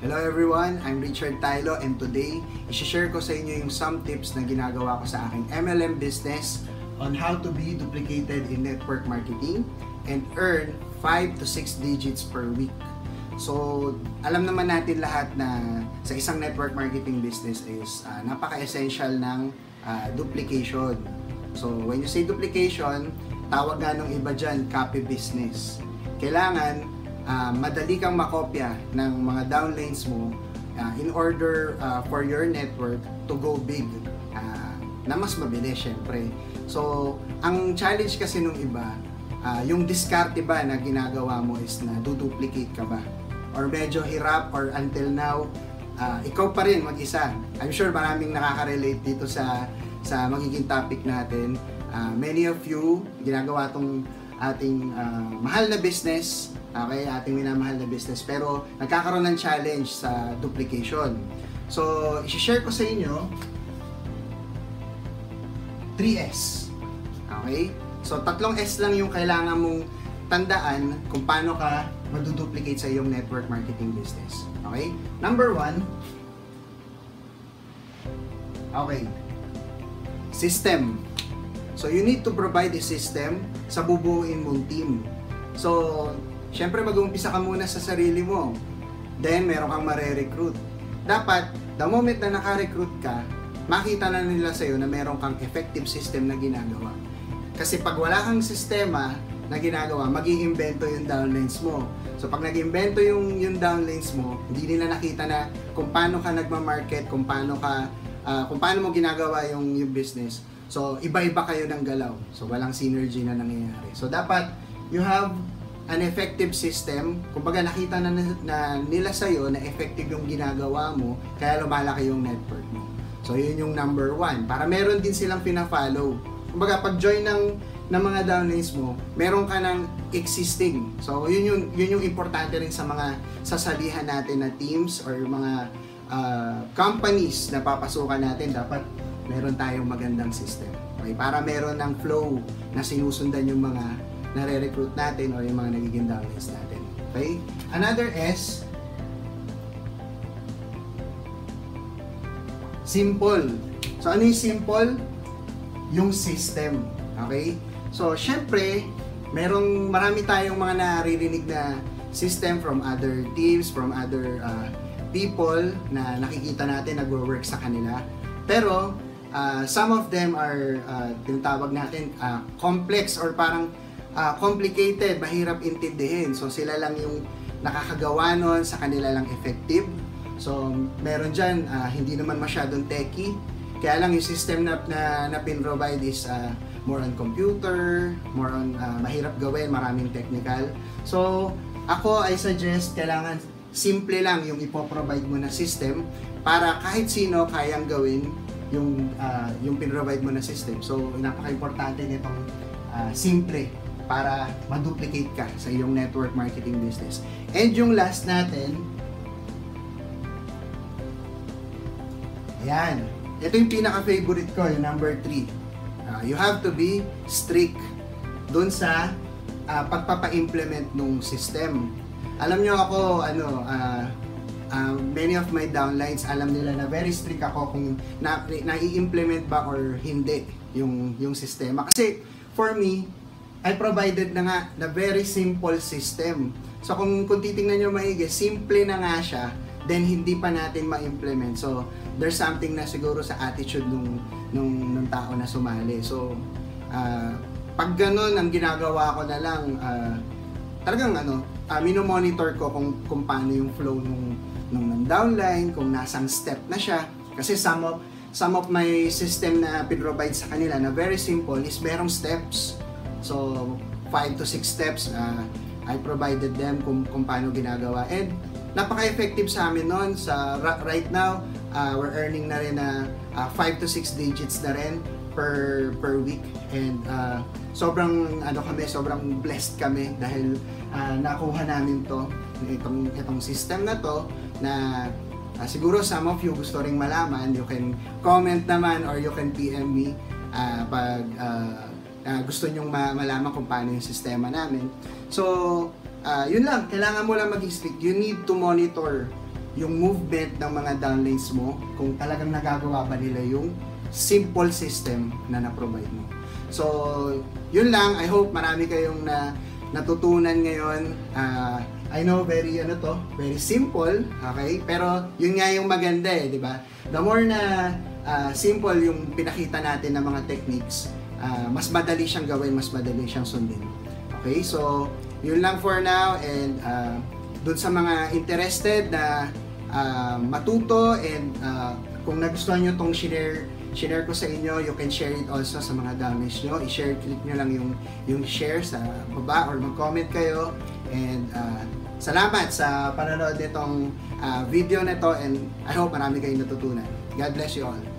Hello everyone, I'm Richard Tylo and today, i-share ko sa inyo yung some tips na ginagawa ko sa aking MLM business on how to be duplicated in network marketing and earn 5 to 6 digits per week. So, alam naman natin lahat na sa isang network marketing business is napaka-essential ng duplication. So, when you say duplication, tawag nga nung iba dyan, copy business. Kailangan madali kang makopya ng mga downlines mo in order for your network to go big na mas mabilis syempre. So, ang challenge kasi nung iba, yung diskarte ba na ginagawa mo is na duplicate ka ba? Or medyo hirap or until now, ikaw pa rin mag-isa. I'm sure maraming nakaka-relate dito sa magiging topic natin. Many of you, ginagawa tong ating mahal na business, okay, ating minamahal na business, pero nagkakaroon ng challenge sa duplication. So, i-share ko sa inyo 3S. Okay? So, 3 S lang yung kailangan mong tandaan kung paano ka maduduplicate sa iyong network marketing business. Okay? Number 1, okay, system. So, you need to provide a system sa bubuuin mong team. So, syempre mag-uumpisa ka muna sa sarili mo. Then, meron kang mare-recruit. Dapat, the moment na naka-recruit ka, makita na nila sa'yo na meron kang effective system na ginagawa. Kasi pag wala kang sistema na ginagawa, mag-iimbento yung downlines mo. So, pag nag-imbento yung downlines mo, hindi nila nakita na kung paano ka nagma-market, kung paano mo ginagawa yung business. So, iba-iba kayo ng galaw. So, walang synergy na nangyayari. So, dapat you have an effective system. Kumbaga, nakita na nila sa'yo na effective yung ginagawa mo, kaya lumalaki yung network mo. So, yun yung number 1. Para meron din silang pina-follow. Kumbaga, pag join ng mga downlines mo, meron ka ng existing. So, yun yung importante rin sa mga sasalihan natin na teams or mga companies na papasukan natin. Dapat meron tayong magandang system. Okay? Para meron ng flow na sinusundan yung mga nare-recruit natin o yung mga nagiging downlines natin. Okay? Another S, simple. So, ano yung simple? Yung system. Okay? So, syempre, marami tayong mga naririnig na system from other teams, from other people na nakikita natin nagwo-work sa kanila. Pero, some of them are tinatawag natin complex or parang complicated, mahirap intindihin. So, sila lang yung nakakagawa nun, sa kanila lang effective. So, meron dyan, hindi naman masyadong techy. Kaya lang yung system na pin-provide is more on computer, more on mahirap gawin, maraming technical. So, I suggest kailangan simple lang yung ipoprovide mo na system para kahit sino kayang gawin yung pin-provide mo na system. So, napaka-importante nitong simple para ma-duplicate ka sa iyong network marketing business. And yung last natin, ayan. Ito yung pinaka-favorite ko, yung number 3. You have to be strict dun sa pagpapa-implement ng system. Alam nyo ako, many of my downlines, alam nila na very strict ako kung nai-implement ba or hindi yung sistema. Kasi for me, I provided na nga na very simple system. So kung titingnan nyo maigi, simple na nga siya, then hindi pa natin ma-implement. So there's something na siguro sa attitude nung tao na sumali. So pag ganun, ang ginagawa ko na lang, talagang minomonitor ko kung paano yung flow nung downline, kung nasang step na siya. Kasi some of my system na pinrovide sa kanila na very simple is merong steps. So 5 to 6 steps I provided them kung paano ginagawa. And napaka-effective sa amin noon. Right now, we're earning na rin na 5 to 6 digits na rin per week. And sobrang blessed kami dahil nakuha namin itong system na to na siguro some of you gusto ring malaman. You can comment naman or you can PM me pag gusto nyong malaman kung paano yung sistema namin. So, yun lang, kailangan mo lang mag-strict. You need to monitor yung movement ng mga downlinks mo, kung talagang nagagawa ba nila yung simple system na na-provide mo. So, yun lang. I hope marami kayong natutunan ngayon. I know very simple, okay? Pero yun nga yung maganda di ba? The more na simple yung pinakita natin ng mga techniques, mas madali siyang gawin, mas madali siyang sundin. Okay? So, yun lang for now, and dun sa mga interested na matuto, and kung nagustuhan nyo tong share ko sa inyo, you can share it also sa mga downlinks nyo. I-share, click nyo lang yung share sa baba or mag-comment kayo. And salamat sa panonood nitong video na to, and I hope marami kayong natutunan. God bless you all.